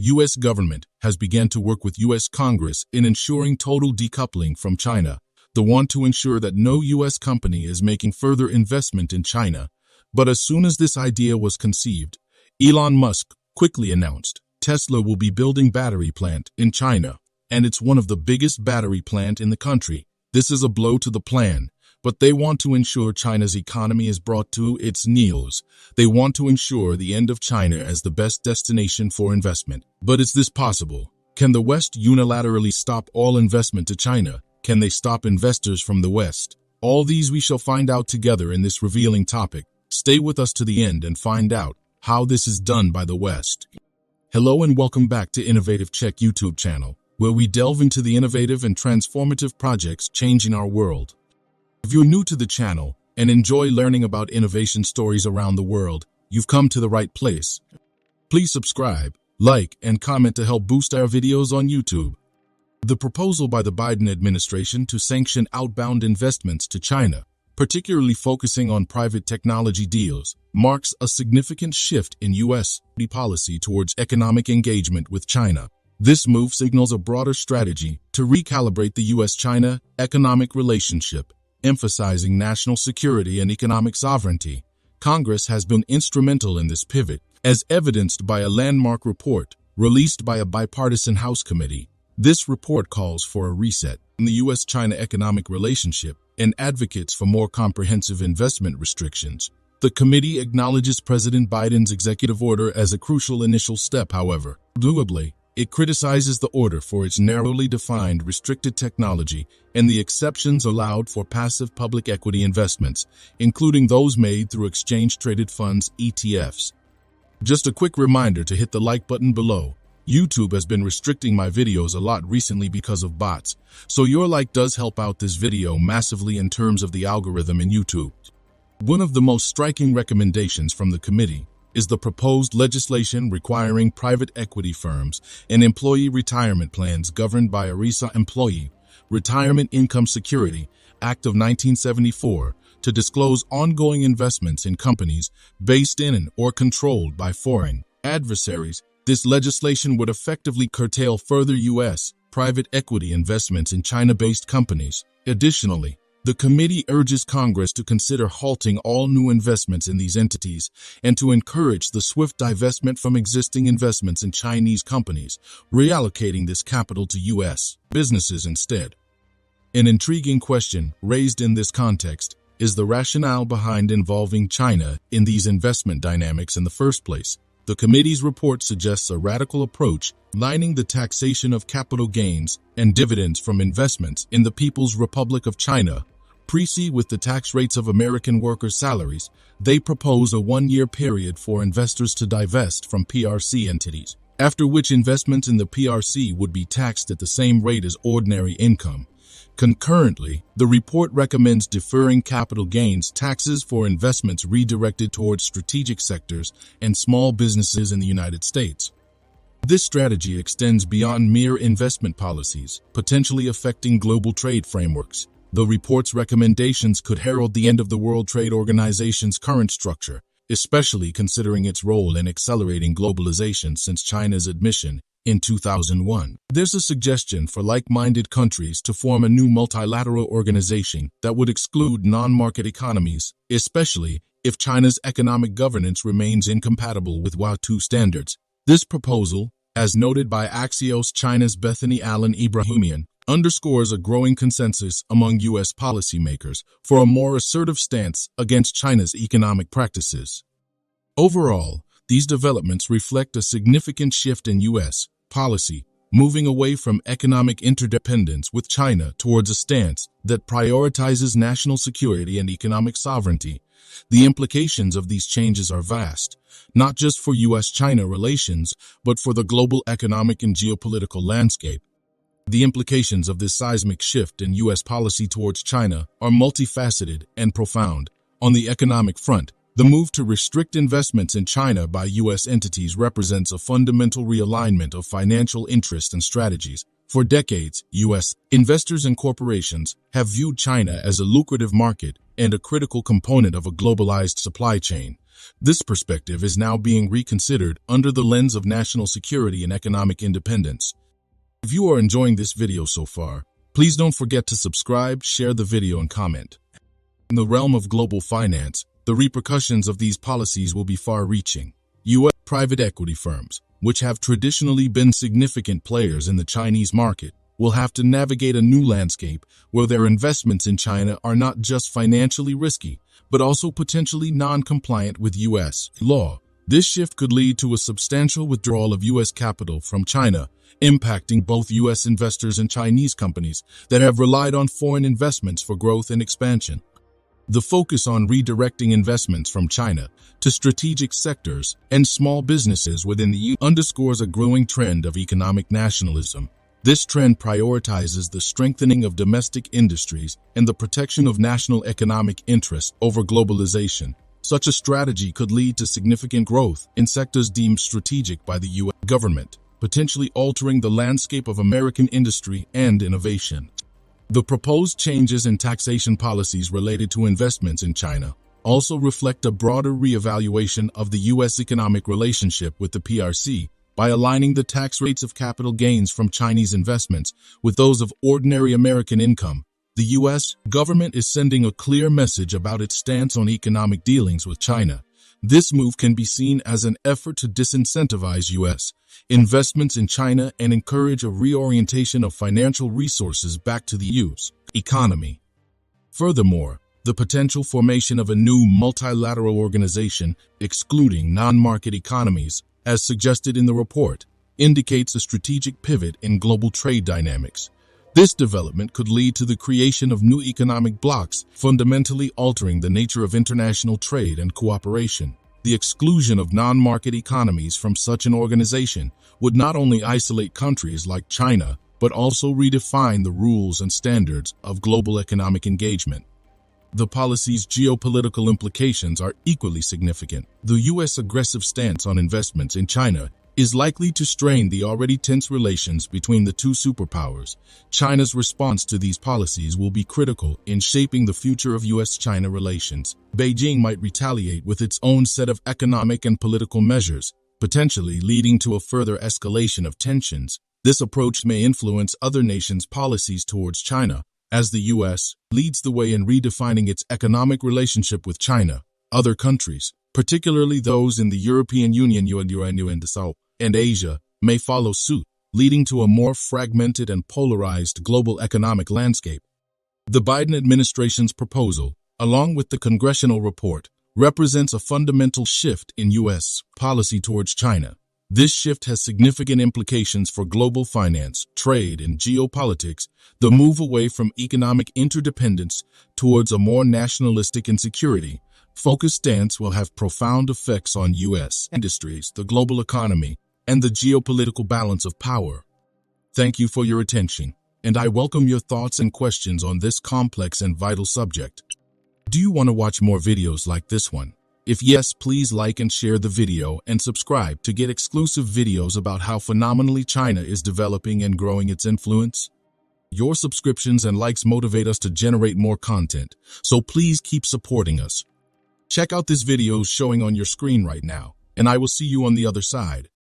U.S. government has begun to work with U.S. Congress in ensuring total decoupling from China. They want to ensure that no U.S. company is making further investment in China. But as soon as this idea was conceived, Elon Musk quickly announced Tesla will be building battery plant in China, and it's one of the biggest battery plant in the country. This is a blow to the plan, but they want to ensure China's economy is brought to its knees. They want to ensure the end of China as the best destination for investment. But is this possible? Can the West unilaterally stop all investment to China? Can they stop investors from the West? All these we shall find out together in this revealing topic. Stay with us to the end and find out how this is done by the West. Hello and welcome back to Innovative Check YouTube channel, where we delve into the innovative and transformative projects changing our world. If you're new to the channel and enjoy learning about innovation stories around the world, you've come to the right place. Please subscribe, like, and comment to help boost our videos on YouTube. The proposal by the Biden administration to sanction outbound investments to China, particularly focusing on private technology deals, marks a significant shift in U.S. policy towards economic engagement with China. This move signals a broader strategy to recalibrate the U.S.-China economic relationship, emphasizing national security and economic sovereignty. Congress has been instrumental in this pivot, as evidenced by a landmark report released by a bipartisan House committee. This report calls for a reset in the U.S.-China economic relationship and advocates for more comprehensive investment restrictions. The committee acknowledges President Biden's executive order as a crucial initial step, however. Doubly, it criticizes the order for its narrowly defined restricted technology and the exceptions allowed for passive public equity investments, including those made through exchange-traded funds (ETFs). Just a quick reminder to hit the like button below. YouTube has been restricting my videos a lot recently because of bots, so your like does help out this video massively in terms of the algorithm in YouTube. One of the most striking recommendations from the committee is the proposed legislation requiring private equity firms and employee retirement plans governed by ERISA Employee Retirement Income Security Act of 1974 to disclose ongoing investments in companies based in or controlled by foreign adversaries. This legislation would effectively curtail further U.S. private equity investments in China-based companies. Additionally, the committee urges Congress to consider halting all new investments in these entities and to encourage the swift divestment from existing investments in Chinese companies, reallocating this capital to U.S. businesses instead. An intriguing question raised in this context is the rationale behind involving China in these investment dynamics in the first place. The committee's report suggests a radical approach, aligning the taxation of capital gains and dividends from investments in the People's Republic of China with the tax rates of American workers' salaries. They propose a one-year period for investors to divest from PRC entities, after which investments in the PRC would be taxed at the same rate as ordinary income. Concurrently, the report recommends deferring capital gains taxes for investments redirected towards strategic sectors and small businesses in the United States. This strategy extends beyond mere investment policies, potentially affecting global trade frameworks. The report's recommendations could herald the end of the World Trade Organization's current structure, especially considering its role in accelerating globalization since China's admission in 2001. There's a suggestion for like-minded countries to form a new multilateral organization that would exclude non-market economies, especially if China's economic governance remains incompatible with WTO standards. This proposal, as noted by Axios China's Bethany Allen Ibrahimian, underscores a growing consensus among U.S. policymakers for a more assertive stance against China's economic practices. Overall, these developments reflect a significant shift in U.S. policy, moving away from economic interdependence with China towards a stance that prioritizes national security and economic sovereignty. The implications of these changes are vast, not just for U.S.-China relations, but for the global economic and geopolitical landscape. The implications of this seismic shift in U.S. policy towards China are multifaceted and profound. On the economic front, the move to restrict investments in China by U.S. entities represents a fundamental realignment of financial interests and strategies. For decades, U.S. investors and corporations have viewed China as a lucrative market and a critical component of a globalized supply chain. This perspective is now being reconsidered under the lens of national security and economic independence. If you are enjoying this video so far, please don't forget to subscribe, share the video, and comment. In the realm of global finance, the repercussions of these policies will be far-reaching. U.S. private equity firms, which have traditionally been significant players in the Chinese market, will have to navigate a new landscape where their investments in China are not just financially risky, but also potentially non-compliant with U.S. law. This shift could lead to a substantial withdrawal of U.S. capital from China, impacting both U.S. investors and Chinese companies that have relied on foreign investments for growth and expansion. The focus on redirecting investments from China to strategic sectors and small businesses within the U.S. underscores a growing trend of economic nationalism. This trend prioritizes the strengthening of domestic industries and the protection of national economic interests over globalization. Such a strategy could lead to significant growth in sectors deemed strategic by the U.S. government, potentially altering the landscape of American industry and innovation. The proposed changes in taxation policies related to investments in China also reflect a broader reevaluation of the U.S. economic relationship with the PRC by aligning the tax rates of capital gains from Chinese investments with those of ordinary American income. The U.S. government is sending a clear message about its stance on economic dealings with China. This move can be seen as an effort to disincentivize U.S. investments in China and encourage a reorientation of financial resources back to the U.S. economy. Furthermore, the potential formation of a new multilateral organization, excluding non-market economies, as suggested in the report, indicates a strategic pivot in global trade dynamics. This development could lead to the creation of new economic blocs, fundamentally altering the nature of international trade and cooperation. The exclusion of non-market economies from such an organization would not only isolate countries like China, but also redefine the rules and standards of global economic engagement. The policy's geopolitical implications are equally significant. The U.S. aggressive stance on investments in China is likely to strain the already tense relations between the two superpowers. China's response to these policies will be critical in shaping the future of U.S.-China relations. Beijing might retaliate with its own set of economic and political measures, potentially leading to a further escalation of tensions. This approach may influence other nations' policies towards China. As the U.S. leads the way in redefining its economic relationship with China, other countries, particularly those in the European Union and Asia, may follow suit, leading to a more fragmented and polarized global economic landscape. The Biden administration's proposal, along with the Congressional report, represents a fundamental shift in U.S. policy towards China. This shift has significant implications for global finance, trade, and geopolitics. The move away from economic interdependence towards a more nationalistic and security-focused stance will have profound effects on U.S. industries, the global economy, and the geopolitical balance of power. Thank you for your attention, and I welcome your thoughts and questions on this complex and vital subject. Do you want to watch more videos like this one? If yes, please like and share the video and subscribe to get exclusive videos about how phenomenally China is developing and growing its influence. Your subscriptions and likes motivate us to generate more content, so please keep supporting us. Check out this video showing on your screen right now, and I will see you on the other side.